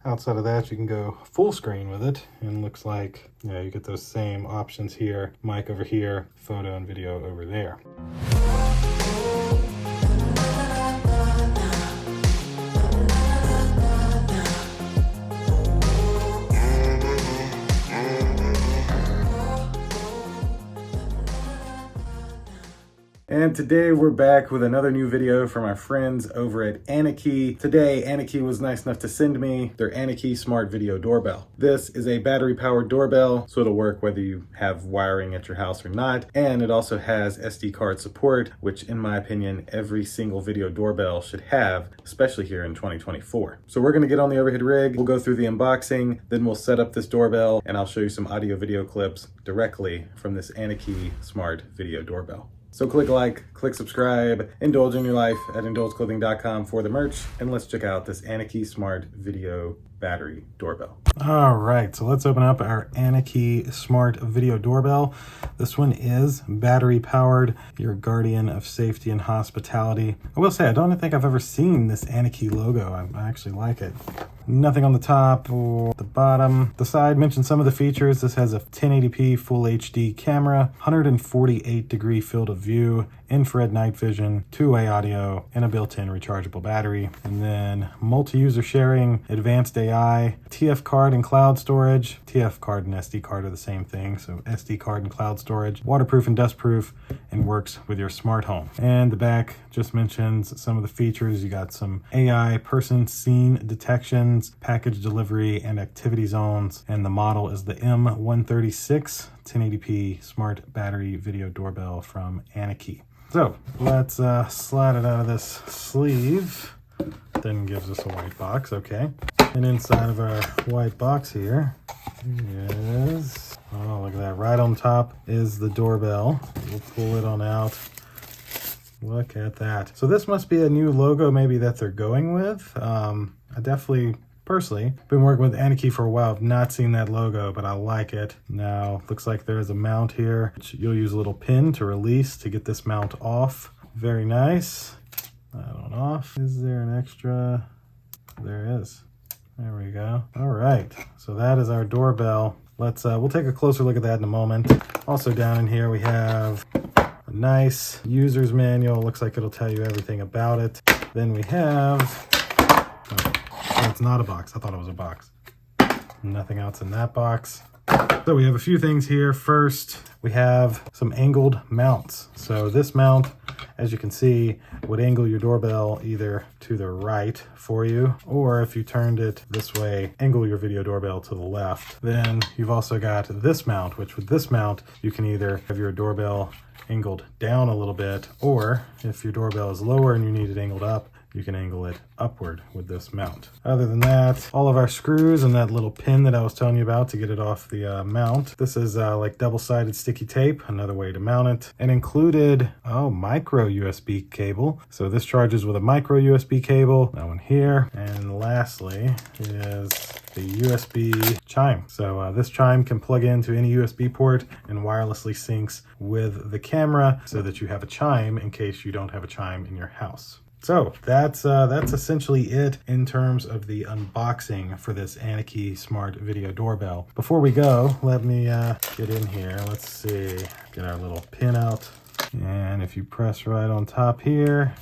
outside of that, you can go full screen with it, and looks like, yeah, you get those same options here. Mic over here, photo and video over there. And today we're back with another new video from our friends over at Annke. Today, Annke was nice enough to send me their Annke Smart Video Doorbell. This is a battery powered doorbell, so it'll work whether you have wiring at your house or not. And it also has SD card support, which in my opinion, every single video doorbell should have, especially here in 2024. So we're gonna get on the overhead rig, we'll go through the unboxing, then we'll set up this doorbell, and I'll show you some audio video clips directly from this Annke Smart Video Doorbell. So click like, click subscribe, indulge in your life at indulgeclothing.com for the merch, and let's check out this Annke Smart Video Battery Doorbell. All right, so let's open up our Annke Smart Video Doorbell. This one is battery powered, your guardian of safety and hospitality. I will say, I don't think I've ever seen this Annke logo. I actually like it. Nothing on the top or the bottom. The side mentions some of the features. This has a 1080p full HD camera, 148-degree field of view, infrared night vision, two-way audio, and a built-in rechargeable battery. And then multi-user sharing, advanced AI, TF card and cloud storage. TF card and SD card are the same thing, so SD card and cloud storage, waterproof and dustproof, and works with your smart home. And the back just mentions some of the features. You got some AI person scene detections, package delivery, and activity zones. And the model is the M136 1080p smart battery video doorbell from Annke. So let's slide it out of this sleeve. Then gives us a white box, okay. And inside of our white box here is, oh, look at that. Right on top is the doorbell. We'll pull it on out. Look at that. So this must be a new logo maybe that they're going with. I definitely, personally, been working with Annke for a while. I've not seen that logo, but I like it. Now, looks like there's a mount here, which you'll use a little pin to release to get this mount off. Very nice. That on off. Is there an extra? There is. There we go. All right, so that is our doorbell. Let's we'll take a closer look at that in a moment. Also down in here we have a nice user's manual. Looks like it'll tell you everything about it. Then we have, oh, it's not a box. I thought it was a box. Nothing else in that box. So we have a few things here. First, we have some angled mounts. So this mount, as you can see, would angle your doorbell either to the right for you, or if you turned it this way, angle your video doorbell to the left. Then you've also got this mount, which with this mount, you can either have your doorbell angled down a little bit, or if your doorbell is lower and you need it angled up, you can angle it upward with this mount. Other than that, all of our screws and that little pin that I was telling you about to get it off the mount. This is like double-sided sticky tape, another way to mount it. And included, oh, micro USB cable. So this charges with a micro USB cable, that one here. And lastly is the USB chime. So this chime can plug into any USB port and wirelessly syncs with the camera so that you have a chime in case you don't have a chime in your house. So that's essentially it in terms of the unboxing for this Annke Smart Video Doorbell. Before we go, let me get in here. Let's see, get our little pin out. And if you press right on top here,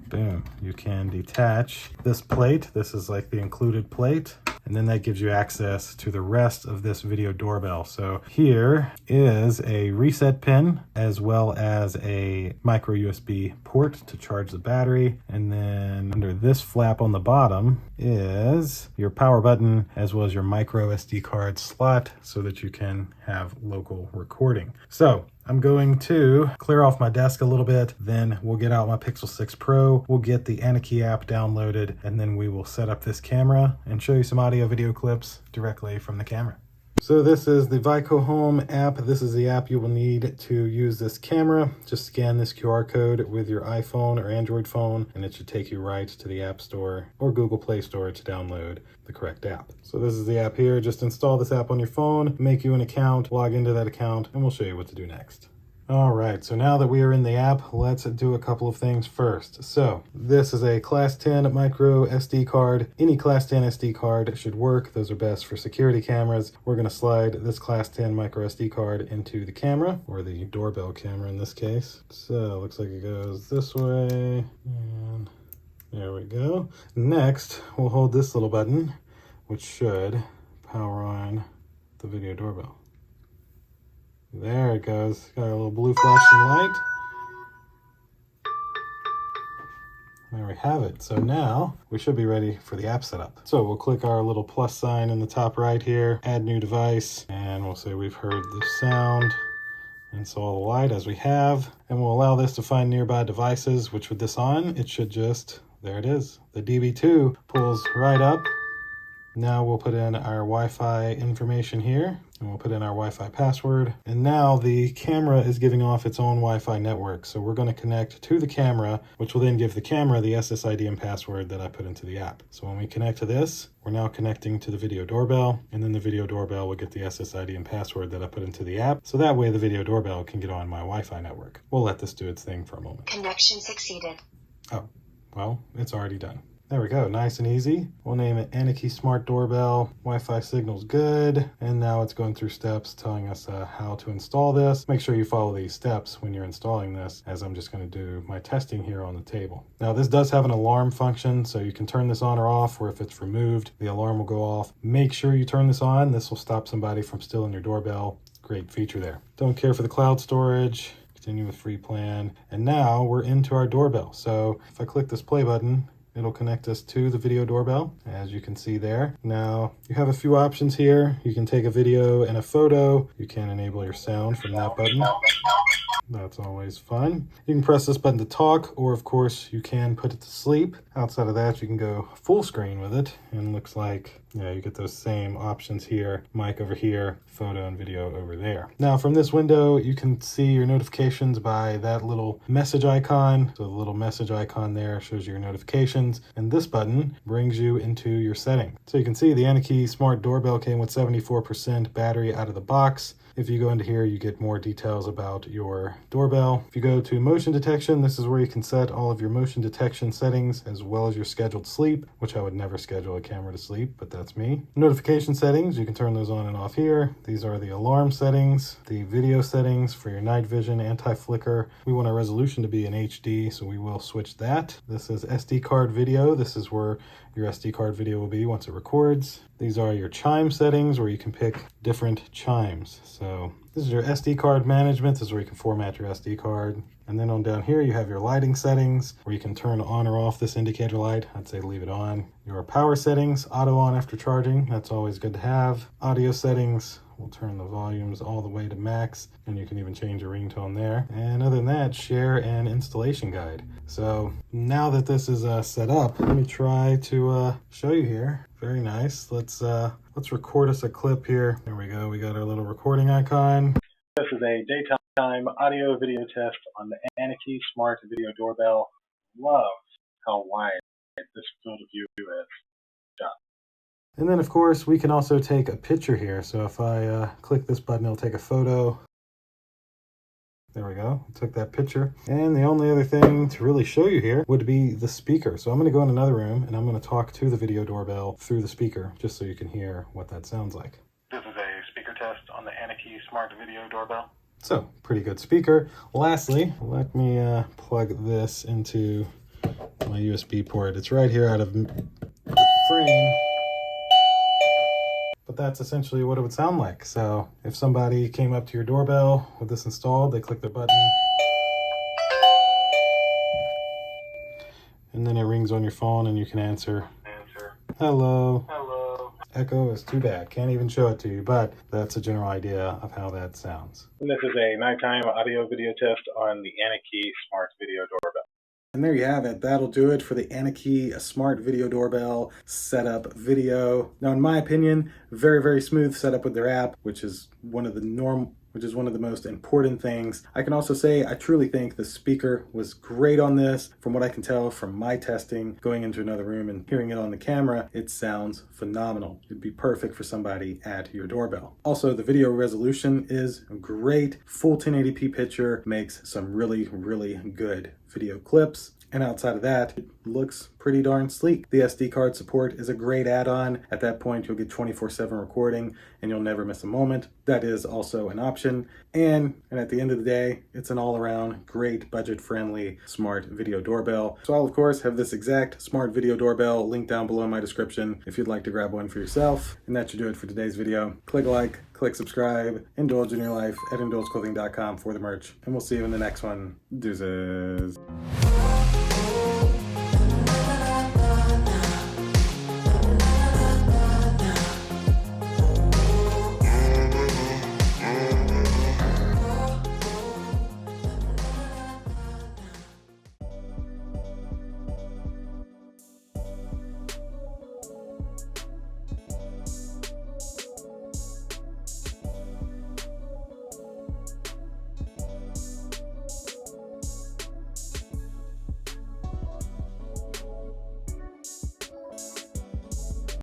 boom, you can detach this plate. This is like the included plate. And then that gives you access to the rest of this video doorbell. So here is a reset pin as well as a micro USB port to charge the battery. And then under this flap on the bottom is your power button as well as your micro SD card slot so that you can have local recording. So I'm going to clear off my desk a little bit, then we'll get out my Pixel 6 Pro, we'll get the Annke app downloaded, and then we will set up this camera and show you some audio video clips directly from the camera. So this is the Vico Home app. This is the app you will need to use this camera. Just scan this QR code with your iPhone or Android phone, and it should take you right to the App Store or Google Play Store to download the correct app. So this is the app here. Just install this app on your phone, make you an account, log into that account, and we'll show you what to do next. All right, so now that we are in the app, let's do a couple of things first. So this is a Class 10 micro SD card. Any Class 10 SD card should work. Those are best for security cameras. We're gonna slide this Class 10 micro SD card into the camera, or the doorbell camera in this case. So looks like it goes this way, and there we go. Next, we'll hold this little button, which should power on the video doorbell. There it goes. Got a little blue flashing light. There we have it. So now we should be ready for the app setup. So we'll click our little plus sign in the top right here, add new device, and we'll say we've heard the sound. Install the light as we have, and we'll allow this to find nearby devices, which with this on, it should just, there it is. The DB2 pulls right up. Now we'll put in our Wi-Fi information here, and we'll put in our Wi-Fi password. And now the camera is giving off its own Wi-Fi network. So we're going to connect to the camera, which will then give the camera the SSID and password that I put into the app. So when we connect to this, we're now connecting to the video doorbell, and then the video doorbell will get the SSID and password that I put into the app. So that way the video doorbell can get on my Wi-Fi network. We'll let this do its thing for a moment. Connection succeeded. Oh, well, it's already done. There we go, nice and easy. We'll name it Annke Smart Doorbell. Wi-Fi signal's good. And now it's going through steps telling us how to install this. Make sure you follow these steps when you're installing this, as I'm just going to do my testing here on the table. Now this does have an alarm function, so you can turn this on or off, or if it's removed, the alarm will go off. Make sure you turn this on. This will stop somebody from stealing your doorbell. Great feature there. Don't care for the cloud storage. Continue with free plan. And now we're into our doorbell. So if I click this play button, it'll connect us to the video doorbell, as you can see there. Now, you have a few options here. You can take a video and a photo. You can enable your sound from that button. That's always fun. You can press this button to talk, or of course you can put it to sleep. Outside of that, you can go full screen with it, and looks like, yeah, you get those same options here. Mic over here, photo and video over there. Now from this window, you can see your notifications by that little message icon. So the little message icon there shows you your notifications, and this button brings you into your setting. So you can see the Annke Smart Doorbell came with 74% battery out of the box. If you go into here, you get more details about your doorbell. If you go to motion detection, this is where you can set all of your motion detection settings, as well as your scheduled sleep, which I would never schedule a camera to sleep, but that's me. Notification settings, you can turn those on and off here. These are the alarm settings, the video settings for your night vision, anti-flicker. We want our resolution to be in HD, so we will switch that. This is SD card video. This is where your SD card video will be once it records. These are your chime settings, where you can pick different chimes. So this is your SD card management. This is where you can format your SD card. And then on down here, you have your lighting settings, where you can turn on or off this indicator light. I'd say leave it on. Your power settings, auto on after charging. That's always good to have. Audio settings. We'll turn the volumes all the way to max, and you can even change your ringtone there. And other than that, share and installation guide. So now that this is set up, let me try to show you here. Very nice. Let's record us a clip here. There we go. We got our little recording icon. This is a daytime audio video test on the Annke Smart Video Doorbell. Love how wide this field of view is. And then, of course, we can also take a picture here. So if I click this button, it'll take a photo. There we go. Took that picture. And the only other thing to really show you here would be the speaker. So I'm going to go in another room, and I'm going to talk to the video doorbell through the speaker, just so you can hear what that sounds like. This is a speaker test on the Annke Smart Video Doorbell. So, pretty good speaker. Lastly, let me plug this into my USB port. It's right here out of the frame. But that's essentially what it would sound like. So if somebody came up to your doorbell with this installed, they click their button, and then it rings on your phone and you can answer. Hello. Hello. Echo is too bad. Can't even show it to you, but that's a general idea of how that sounds. And this is a nighttime audio video test on the Annke Smart Video Doorbell. And there you have it. That'll do it for the Annke Smart Video Doorbell setup video. Now, in my opinion, very, very smooth setup with their app, which is one of the which is one of the most important things. I can also say I truly think the speaker was great on this. From what I can tell from my testing, going into another room and hearing it on the camera, it sounds phenomenal. It'd be perfect for somebody at your doorbell. Also, the video resolution is great. Full 1080p picture makes some really good video clips. And outside of that, it looks pretty darn sleek. The SD card support is a great add-on. At that point, you'll get 24/7 recording and you'll never miss a moment. That is also an option. And at the end of the day, it's an all-around great budget-friendly smart video doorbell. So I'll of course have this exact smart video doorbell linked down below in my description if you'd like to grab one for yourself. And that should do it for today's video. Click like, click subscribe, indulge in your life at indulgeclothing.com for the merch. And we'll see you in the next one. Deuces.